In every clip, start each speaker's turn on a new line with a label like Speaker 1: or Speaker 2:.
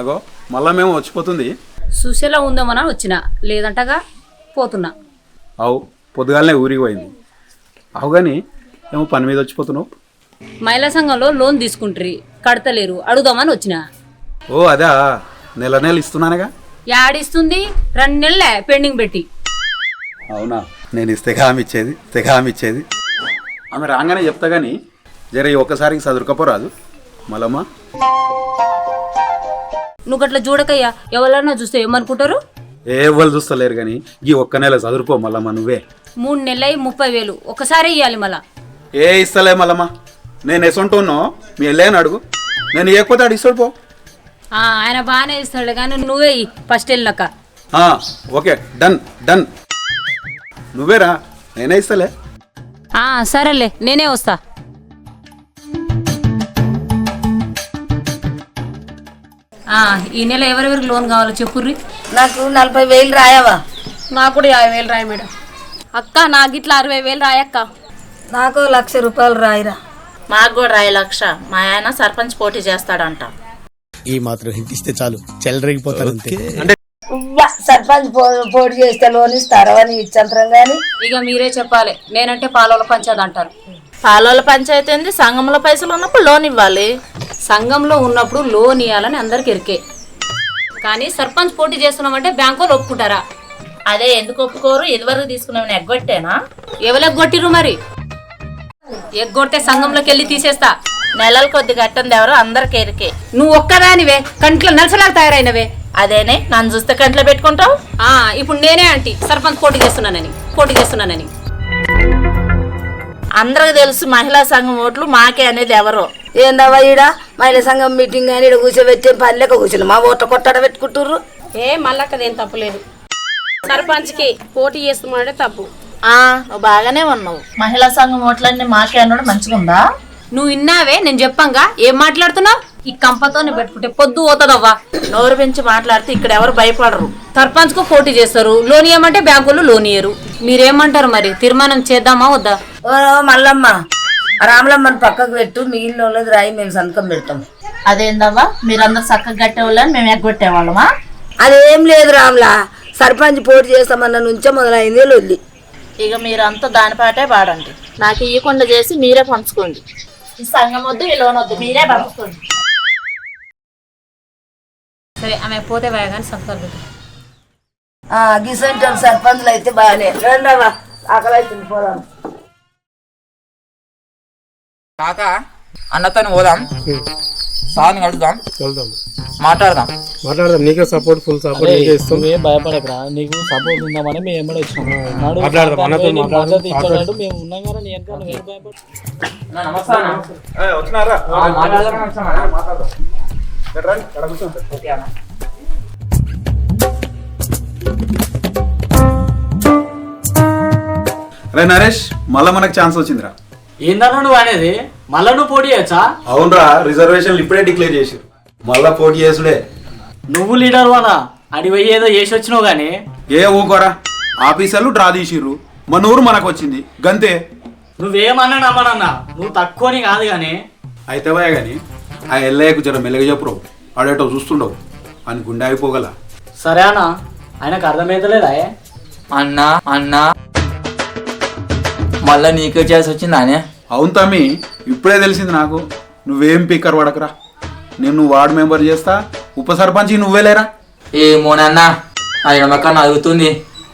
Speaker 1: అగో మళ్ళా మేము వచ్చిపోతుంది.
Speaker 2: సుశీల ఉందామని వచ్చిన, లేదంటగా పోతున్నా.
Speaker 1: అవు పొద్దుగాలనే ఊరికి పోయింది. అవు కానీ ఏమో పని మీద వచ్చిపోతున్నావు.
Speaker 2: మహిళా సంఘంలో లోన్ తీసుకుంటారు, కడతలేరు, అడుగుదామని వచ్చిన.
Speaker 1: ఓ అదా, నెల నెల ఇస్తున్నానుగా.
Speaker 2: యాడిస్తుంది? 2 నెలలే పెండింగ్ పెట్టి.
Speaker 1: అవునా, నేను ఇస్తే హామీ ఇచ్చేది ఆమె రాగానే చెప్తా కానీ జర ఈ ఒక్కసారికి చదువుకపోరాదు మళ్ళమ్మా.
Speaker 2: నువ్వు గట్ల చూడకయ్యా, ఎవరన్నా చూస్తే ఏమనుకుంటారు?
Speaker 1: ఎవరు చూస్తలేరు కానీ ఈ ఒక్క నెల చదువుకో మళ్ళమ్మా. నువ్వే
Speaker 2: 3 నెలలు 30,000 ఒకసారి ఇవ్వాలి మళ్ళా.
Speaker 1: ఏ ఇస్తలే మళ్ళమ్మా, నేను ఎసంటున్నో మీ వెళ్ళాను అడుగు, నేను ఇవ్వకపోతే అడిగి ఇస్తాడు పో.
Speaker 2: ఆయన బాగానే ఇస్తాడు కానీ నువ్వే ఫస్ట్ వెళ్ళినాక.
Speaker 1: ఓకే డన్ డన్, నువ్వేరా, నేనే ఇస్తలే.
Speaker 2: సరేలే, నేనే వస్తా. ఈ నెల ఎవరెవరికి లోన్ కావాలో చెప్పుర్రి.
Speaker 3: నాకు 40,000 రాయవా?
Speaker 4: నాకు కూడా 50,000 రాయి మేడం. అక్క నాకు ఇట్లా 60,000 రాయక్క.
Speaker 3: నాకు 1,00,000 రూపాయలు రాయిరా.
Speaker 5: మాకు కూడా రాయి 1,00,000. మా ఆయన సర్పంచ్ పోటీ చేస్తాడంట.
Speaker 6: ఈ మాత్రం హింటిస్తే చాలు, చెలరేగిపోతారు అంతే.
Speaker 3: సర్పంచ్ పోటీ చేస్తే లోన్ ఇస్తారా అని ఇచ్చంతరం గాని.
Speaker 2: ఇక మీరే చెప్పాలి, నేనంటే పాలోల పంచాయతీ అంటారు.
Speaker 5: పాలోల పంచాయతీ ఏంది? సంఘంలో పైసలు ఉన్నప్పుడు లోన్ ఇవ్వాలి.
Speaker 2: సంఘంలో ఉన్నప్పుడు లోన్ ఇవ్వాలని అందరికి ఎరికే, కానీ సర్పంచ్ పోటీ చేస్తున్నామంటే బ్యాంకు వాళ్ళు ఒప్పుకుంటారా?
Speaker 5: అదే ఎందుకు ఒప్పుకోరు? ఇదివరకు తీసుకున్నామని ఎగ్గొట్టేనా?
Speaker 2: ఎవరెగ్గొట్టిరు మరి? ఎగ్గొడితే సంఘంలోకి వెళ్ళి తీసేస్తా.
Speaker 5: నెలలు కొద్ది కట్టంది ఎవరో అందరికి ఎరికే.
Speaker 2: నువ్వు ఒక్కదానివే కంట్లో నలసలాగా తయారైనవే.
Speaker 5: అదేనే నన్ను చూస్తే కంట్లో పెట్టుకుంటావు.
Speaker 2: ఇప్పుడు నేనే ఆంటీ సర్పంచ్ పోటీ చేస్తున్నానని.
Speaker 5: అందరికి తెలుసు మహిళా సంఘం ఓట్లు మాకే అనేది ఎవరో.
Speaker 3: ఏందవ్వ ఈడ మహిళా సంఘం మీటింగ్ అని ఈడ కూర్చోబెట్టి పని లెక్క కూర్చుని మా ఓట్ల కొట్టాడ పెట్టుకుంటుర్రు.
Speaker 4: మళ్ళక్కదేం తప్పులేదు, సర్పంచ్కి పోటీ చేస్తున్నాడే తప్పు.
Speaker 5: నువ్వు బాగానే ఉన్నావు. మహిళా సంఘం ఓట్లన్నీ మాకే అన్నాడు మంచిగుందా?
Speaker 2: నువ్వు విన్నావే, నేను చెప్పంగా. ఏం మాట్లాడుతున్నావు? ఈ కంపతోనే పెట్టుకుంటే పొద్దు పోతుందవ్వా.
Speaker 5: నోరు పెంచి మాట్లాడితే ఇక్కడ ఎవరు భయపడరు.
Speaker 2: సర్పంచ్ కు పోటీ చేస్తారు, లోన్ ఇవ్వమంటే బ్యాంకులు లోన్ ఇయ్యరు. మీరేమంటారు మరి? తీర్మానం చేద్దామా వద్దా?
Speaker 3: ఓ మల్లమ్మ, రామలమ్మని పక్కకు పెట్టు, మిగిలిన వాళ్ళది రాయి మేము సంతకం పెడతాం.
Speaker 5: అదేందవ్వా, మీరందరూ చక్కగా కట్టేవాళ్ళని మేము ఎగ్గొట్టేవాళ్ళమా?
Speaker 3: అదేం లేదు రామ్లా, సర్పంచ్ పోటీ చేస్తామన్న నుంచే మొదలైంది లొల్లి.
Speaker 5: ఇక మీరంతా దానిపాటే పాడండి. నాకు ఇవ్వకుండా చేసి మీరే పంచుకోండి. ఈ సంఘం వద్దు, ఈ లోన్ వద్దు, మీరే పంచుకోండి.
Speaker 2: సరే, ఆమె పోతే బాగా కానీ సంతకాలు పెట్టు.
Speaker 3: గిసంటారు సర్పంచ్లు అయితే బాగానే. రండవా, ఆకలి అవుతుంది, పోదాం.
Speaker 7: కాక అన్నతో పోదాం, సార్ని కలుద్దాం, మాట్లాడదాం.
Speaker 6: నీకే సపోర్ట్, ఫుల్ సపోర్ట్ ఇస్తాం.
Speaker 8: నువ్వేం భయపడకరా, నీకు సపోర్ట్ ఉందామని మేము ఎమ్మడే వచ్చినాము. మేము ఉన్నాం కదా, నీ వెనక నువ్వేం భయపడ.
Speaker 1: అరే నరేష్, మళ్ళా మనకు ఛాన్స్ వచ్చిందిరా.
Speaker 8: ఏందన్నా నువ్వు అనేది? మళ్ళా నువ్వు పోటీ చేయొచ్చా?
Speaker 1: అవునరా, రిజర్వేషన్లు ఇప్పుడే డిక్లేర్ చేసారు, మళ్ళా పోటీ చేసుడే.
Speaker 8: నువ్వు లీడర్ వానా? అడిపోయి ఏదో చేసి వచ్చినావు గానీ.
Speaker 1: ఏ ఊకోరా, ఆఫీసర్లు డ్రా తీసిర్రు, మన ఊరు మనకు వచ్చింది గంతే.
Speaker 8: నువ్వేమన్నా నమ్మనన్నా, నువ్వు తక్కువని కాదు గానీ.
Speaker 1: అయితే పోయా కానీ ఆ ఎల్లయ్యకు జర మెల్లగా చెప్పురావు, ఆడేటో చూస్తుండవు అని గుండె అయిపోగల.
Speaker 8: సరే అన్న, ఆయనకు అర్థమైతలేదా?
Speaker 7: అన్నా అన్నా మళ్ళా నీకే చేసి వచ్చిందా?
Speaker 1: అవును తమ్మి, ఇప్పుడే తెలిసింది నాకు. నువ్వేం పీకర్ పడకరా, నేను నువ్వు వార్డు మెంబర్ చేస్తా, ఉప సర్పంచ్ నువ్వేలేరా.
Speaker 7: ఏమోనన్నా, అది నమ్మకాన్ని అడుగుతుంది,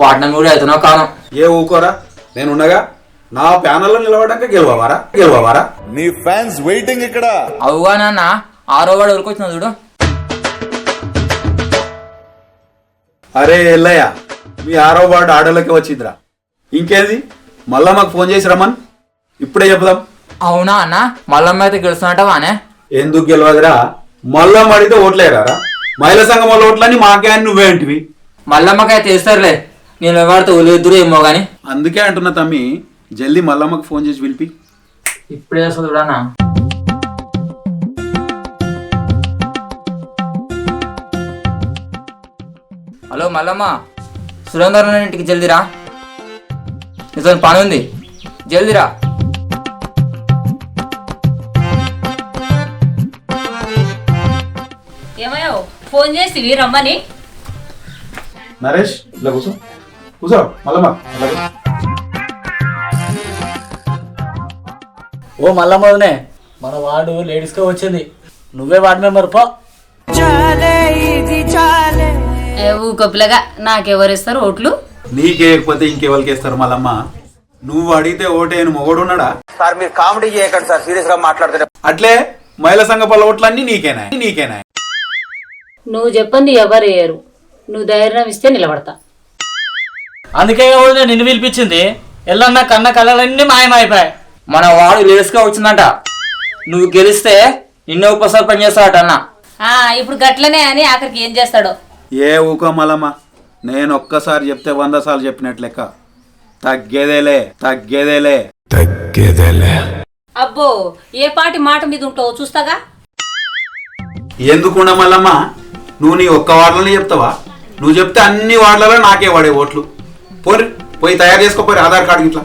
Speaker 7: వాడిన కూడా అవుతున్నావు కాను.
Speaker 1: ఏ ఊకోరా, నేనుండగా నా ప్యానల్లో నిలబడ్డాక గెలవారా.
Speaker 9: నీ ఫ్యాన్స్ వెయిటింగ్ ఇక్కడ.
Speaker 7: అవుగా నాన్న, 6వ వాడు ఊరికొచ్చిన చూడు.
Speaker 1: అరే ఎల్లయ్య, మీ 6వ వార్డు ఆడోళ్ళకి వచ్చిందిరా. ఇంకేది, మళ్ళా మాకు ఫోన్ చేసి రమ్మన్, ఇప్పుడే చెప్దాం.
Speaker 7: అవునా అన్న, మల్లమ్మ అయితే గెలుస్తున్నట్టవా?
Speaker 1: ఎందుకు గెలవదురా, మల్లమ్మ అడిగితే ఓట్లేరా? మహిళా సంఘం వాళ్ళ ఓట్లని మాకే అని నువ్వేంటివి?
Speaker 7: మల్లమ్మకైతే వేస్తారులే, నేను ఎవరితో ఉలిద్దరు ఏమో గాని.
Speaker 1: అందుకే అంటున్నా తమ్మి, జల్దీ మల్లమ్మకి ఫోన్ చేసి పిలిపి.
Speaker 7: ఇప్పుడే వస్తుంది చూడన్నా. హలో మల్లమ్మ, సురేందర్ ఇంటికి జల్దీరా, నీతో పని ఉంది, జల్దీరా.
Speaker 2: ఏమయ్యో ఫోన్ చేసి రమ్మని.
Speaker 1: నరేష్ ఇలా కూర్చో కూర్చో మల్లమ్మ.
Speaker 8: ఓ మల్లమ్మనే, మన వార్డు లేడీస్కే వచ్చింది, నువ్వే వార్డు మెంబర్ పో.
Speaker 2: ఊకప్పులగా నాకెవరిస్తారు ఓట్లు?
Speaker 1: నీకేయకపోతే ఇంకెవరికి వేస్తారు మల్లమ్మ? నువ్వు అడిగితే ఓటేను మొగడున్నాడా?
Speaker 10: సార్ మీరు కామెడీ చేయకండి సార్, సీరియస్ గా మాట్లాడుతుంటే.
Speaker 1: అట్లే మహిళా సంఘ పల్ల ఓట్లన్నీ నీకేనా?
Speaker 2: నువ్వు చెప్పండి ఎవరేయరు, నువ్వు ధైర్యం ఇస్తే నిలబడతా.
Speaker 8: అందుకే వదిన నిన్ను పిలిపించింది. ఎల్లన్న కన్న కళలన్నీ మాయమైపోయాయి.
Speaker 7: మన వాడు లేడీస్గా వచ్చిందంట, నువ్వు గెలిస్తే నిన్నే ఉప సర్పంచ్ చేస్తాడట అన్న.
Speaker 2: ఇప్పుడు గట్లనే అని ఆఖరికి ఏం చేస్తాడో.
Speaker 1: ఏ ఊకో మల్లమ్మ, నేను ఒక్కసారి చెప్తే 100 సార్లు చెప్పినట్లు లెక్క. తగ్గేదేలే.
Speaker 2: అబ్బో ఏ పాటి మాట మీద ఉంటావో చూస్తాగా.
Speaker 1: ఎందుకుండా మల్లమ్మ, నువ్వు నీ ఒక్క వార్డులోనే చెప్తావా? నువ్వు చెప్తే అన్ని వార్డులలో నాకే వాడే ఓట్లు. పోయి తయారు చేసుకోపోయి ఆధార్ కార్డు ఇట్లా.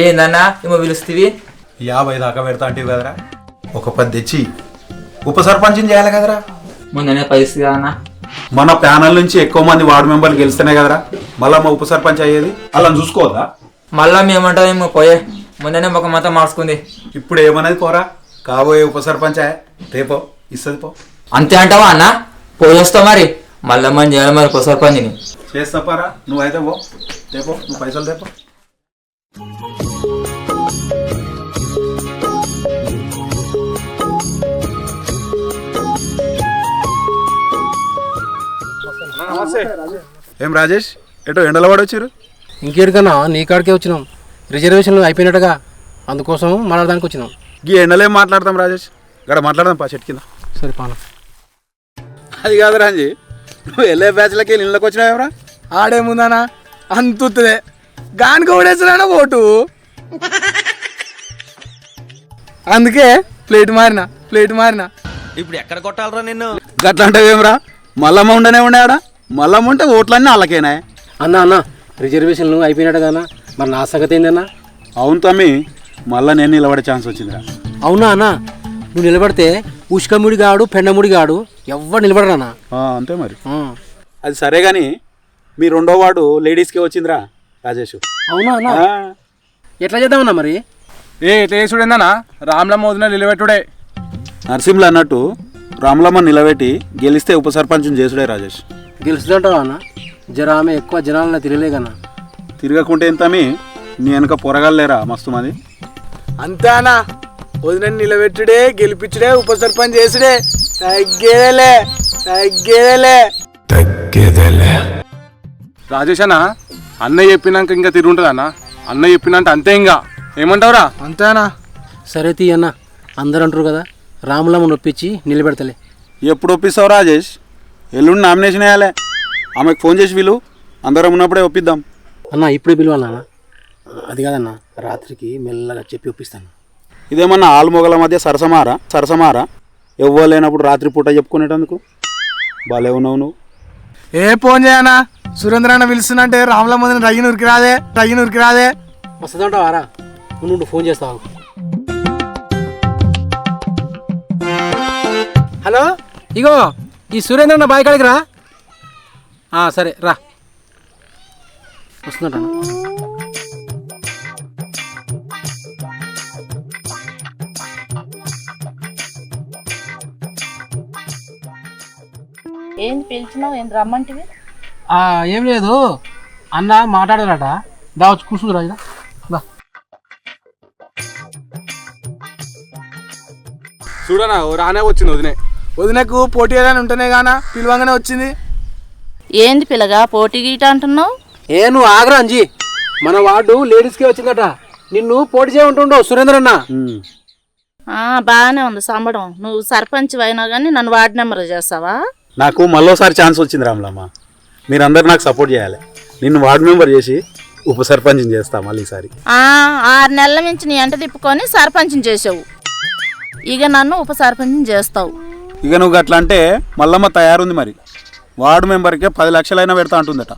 Speaker 7: ఏందన్నా ఏమో పిలుస్తీవి?
Speaker 1: 50 దాకా పెడతా అంటే కదరా, ఒక 10 తెచ్చి ఉప సర్పంచం చేయాలి కదరా.
Speaker 7: ముందనే పరిస్థితి అన్న,
Speaker 1: మన ప్యానల్ నుంచి ఎక్కువ మంది వార్డు మెంబర్లు గెలిస్తేనే కదరా మళ్ళా ఉప సర్పంచ్ అయ్యేది. అలా చూసుకోవద్దా?
Speaker 7: మళ్ళా మేమంటామేమో పోయే, ముందనే ఒక మతం మార్చుకుంది.
Speaker 1: ఇప్పుడు ఏమన్నది పోరా, కాబోయే ఉప సర్పంచ్ రేపో ఇస్తుంది పో.
Speaker 7: అంతే అంటావా అన్న? పోయేస్తావు మరి, మళ్ళా మనం చేయాలి మరి ఉప సర్పంచ్ని.
Speaker 1: చేస్తా పోరా, నువ్వైతే పో రేపో, నువ్వు పైసలు రేపో. ఏం రాజేష్, ఎటో ఎండలో పడొచ్చారు?
Speaker 6: ఇంకేడికన్నా నీ కాడికే వచ్చినాం. రిజర్వేషన్లు అయిపోయినట్టుగా, అందుకోసం మాట్లాడడానికి వచ్చినాం.
Speaker 1: ఈ ఎండలేం మాట్లాడతాం రాజేష్, ఇక్కడ మాట్లాడదాం పా చెట్టు కింద.
Speaker 6: సరే పాన.
Speaker 1: అది కాదు రాజీ, నువ్వు వెళ్ళే బ్యాచ్లకి ఇళ్ళకి వచ్చినావేమరా?
Speaker 6: ఆడేముందానా అంతుదే గానికి ఓడేసినా ఓటు, అందుకే ప్లేట్ మారినా.
Speaker 10: ఇప్పుడు ఎక్కడ కొట్టాలరా నిన్ను?
Speaker 1: గట్లా అంటే ఏమరా, మల్లమ్మ ఉండనే ఉండాడా? మల్లమ్మ ఉంటే ఓట్లన్నీ వాళ్ళకేనా?
Speaker 6: అన్న రిజర్వేషన్లు అయిపోయినట్టుగానా, మరి నా సంగతి ఏందన్నా?
Speaker 1: అవును తమ్మి, మళ్ళా నేను నిలబడే ఛాన్స్ వచ్చిందిరా.
Speaker 6: అవునా అన్న, నువ్వు నిలబడితే ఉష్కముడి గాడు పెండముడి గాడు ఎవ్వరు నిలబడరానా?
Speaker 1: అంతే మరి. అది సరే గాని మీ 2వ వార్డు లేడీస్కే వచ్చిందిరా రాజేష్.
Speaker 6: అవునా అన్న, ఎట్లా చేద్దామన్నా మరి?
Speaker 11: ఎట్లా చేసుడేందన్నా, రామ్లమ్మ వదిన నిలబెట్టుడే.
Speaker 1: నరసింహులు అన్నట్టు రాములమ్మ నిలబెట్టి గెలిస్తే ఉప సర్పంచం చేసుడే రాజేష్.
Speaker 6: గెలుస్తుంటావా అన్న? ఆమె ఎక్కువ జనాలన్నా తిరగలేకన్నా.
Speaker 1: తిరగకుంటే ఎంతమి, నీ వెనక పొరగాలేరా మస్తు మంది.
Speaker 11: అంతేనా, వదిన నిలబెట్టుడే, గెలిపించుడే, ఉప సర్పంచ్ చేసుడే. తగ్గేదేలే రాజేష్ అన్న, అన్నయ్య చెప్పినాక ఇంకా తిరుగుంటుంది అన్న. అన్నయ్య చెప్పినంటే అంతే, ఇంకా ఏమంటావురా? అంతేనా?
Speaker 6: సరే తీ అన్న, అందరు అంటారు కదా, రాములమ్మను ఒప్పించి నిలబెడతలే.
Speaker 1: ఎప్పుడు ఒప్పిస్తావు రాజేష్? ఎల్లుండి నామినేషన్ వేయాలి, ఆమెకు ఫోన్ చేసి వీళ్ళు అందరం ఉన్నప్పుడే ఒప్పిద్దాం.
Speaker 6: అన్న ఇప్పుడే పిలవాలన్నా? అది కాదన్న, రాత్రికి మెల్లగా చెప్పి ఒప్పిస్తాను.
Speaker 1: ఇదేమన్నా ఆలుమొగల మధ్య సరసమారా ఎవ్వరు లేనప్పుడు రాత్రి పూట చెప్పుకునేటందుకు బాలే ఉన్నావు నువ్వు.
Speaker 11: ఫోన్ చేయనా, సురేంద్ర అన్న పిలుస్తున్నంటే రాములమ్మ రయ్యనూరికి రాదే.
Speaker 6: వస్తుందంటావారా? నువ్వు ఫోన్ చేస్తావు. హలో, ఇగో ఈ సురేంద్ర అన్న బాయ్ కాడికి రా. సరే రా, వస్తుందట.
Speaker 5: ఏంది పిలిచినావు, ఏంది రమ్మంటివి?
Speaker 6: ఏం లేదు, అన్న మాట్లాడారట, దావచ్చు కూర్చుందిరా.
Speaker 11: చూడనా రానే వచ్చింది వదినకు పోటీ ఏదైనా ఉంటేనే గానా పిలవంగానే వచ్చింది.
Speaker 5: ఏంది పిల్లగా పోటీ గీట అంటున్నావు?
Speaker 6: నువ్వు ఆగరా అంజీ, మన వార్డు లేడీస్కే వచ్చిందట, నిన్ను పోటీ చేయమంటుండవు సురేంద్ర అన్న.
Speaker 5: బాగానే ఉంది సంబడం. నువ్వు సర్పంచ్ అయినా కానీ నన్ను వార్డు నెంబర్ చేస్తావా?
Speaker 1: నాకు మళ్ళోసారి ఛాన్స్ వచ్చింది రాములమ్మ, మీరందరూ నాకు సపోర్ట్ చేయాలి. నిన్ను వార్డు మెంబర్ చేసి ఉప సర్పంచ్ చేస్తా మళ్ళీ ఈసారి.
Speaker 5: 6 నెలల నుంచి నీ అంట తిప్పుకొని సర్పంచ్ చేసావు, ఇక నన్ను ఉప సర్పంచ్ చేస్తావు.
Speaker 1: ఇక నువ్వు అట్లా అంటే మల్లమ్మ తయారుంది మరి, వార్డు మెంబర్కే 10 లక్షలైనా పెడతా అంటుందట.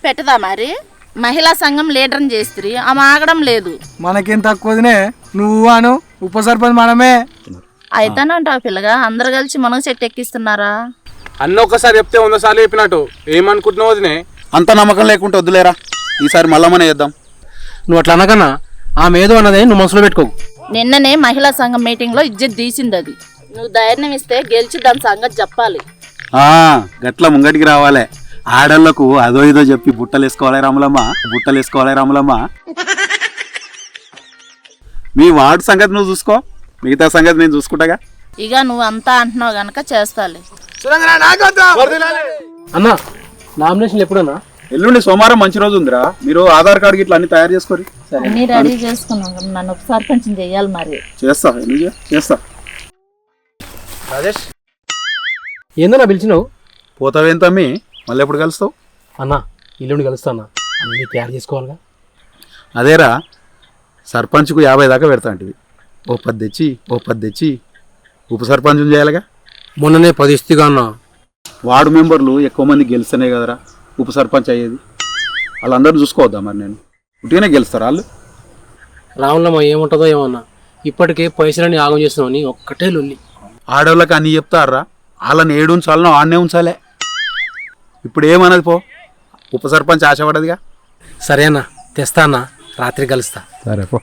Speaker 5: పెట్టదా మరి? మహిళా సంఘం లీడర్ని చేస్త్రి ఆమె ఆగడం లేదు.
Speaker 6: మనకేం తక్కువదినే, నువ్వు అను ఉప సర్పంచ్ మనమే.
Speaker 5: అయితేనంటావు పిల్లగా, అందరు కలిసి మనకు చెట్టు ఎక్కిస్తున్నారా?
Speaker 11: అన్న ఒక్కసారి చెప్తే 100 సార్లు చెప్పినట్టు ఏమనుకుంటున్నావు వదినే?
Speaker 1: అంత నమ్మకం లేకుంటే వద్దులేరా, ఈసారి మళ్ళా మనం చేద్దాం.
Speaker 6: నువ్వు అట్లా అనకన్నా, ఆమె ఏదో అన్నదే నువ్వు మనసులో పెట్టుకోకు.
Speaker 5: నిన్ననే మహిళా సంఘం మీటింగ్లో ఇజ్జత్ తీసింది అది. నువ్వు ధైర్యం ఇస్తే గెలిచి దాని సంగతి చెప్పాలి.
Speaker 1: గట్ల ముంగటికి రావాలే. ఆడళ్లకు అదో ఇదో చెప్పి బుట్టలు వేసుకోవాలి రాములమ్మ. మీ వార్డు సంగతి నువ్వు చూసుకో, మిగతా సంగతి నేను చూసుకుంటాగా.
Speaker 5: ఇక నువ్వు అంతా అంటున్నావు గనక చేస్తాలే.
Speaker 6: అన్న నామినేషన్ ఎప్పుడన్నా?
Speaker 1: ఎల్లుండి సోమవారం మంచి రోజు ఉందిరా, మీరు ఆధార్ కార్డు గిట్లా అన్ని తయారు చేసుకోరి.
Speaker 5: అన్ని రెడీ చేసుకున్నాం, నన్ను ఉప సర్పంచ్ చెయ్యాలి. మరి
Speaker 1: చేస్తా.
Speaker 6: రాజేష్ ఏందన్నా పిలిచినావు?
Speaker 1: పోతావేం తమ్మి, మళ్ళీ ఎప్పుడు కలుస్తావు?
Speaker 6: అన్న ఇల్లుండి కలుస్తానా, అన్నీ తయారు చేసుకోవాలిగా.
Speaker 1: అదేరా, సర్పంచ్కు 50 దాకా పెడతాంటివి. ఓ 10 తెచ్చి ఉప సర్పంచ్ చేయాలిగా.
Speaker 6: మొన్ననే 10 ఇస్తేగా అన్న.
Speaker 1: వార్డు మెంబర్లు ఎక్కువ మంది గెలిస్తేనే కదరా ఉప సర్పంచ్ అయ్యేది. వాళ్ళందరూ చూసుకోవద్దా మరి? నేను ఉట్టిగానే గెలుస్తారా వాళ్ళు?
Speaker 6: రావులమ్మ ఏముంటుందో ఏమన్నా, ఇప్పటికే పైసలని ఆగం చేస్తున్నావు, ఒక్కటే లొల్లి.
Speaker 1: ఆడవాళ్ళకి అన్నీ చెప్తారా, వాళ్ళని ఏడు ఉంచాలనో ఆడనే ఉంచాలే. ఇప్పుడు ఏమన్నది పో, ఉప సర్పంచ్ ఆశపడదుగా.
Speaker 6: సరే అన్న, తెస్తా అన్న, రాత్రి కలుస్తా.
Speaker 1: సరే పో.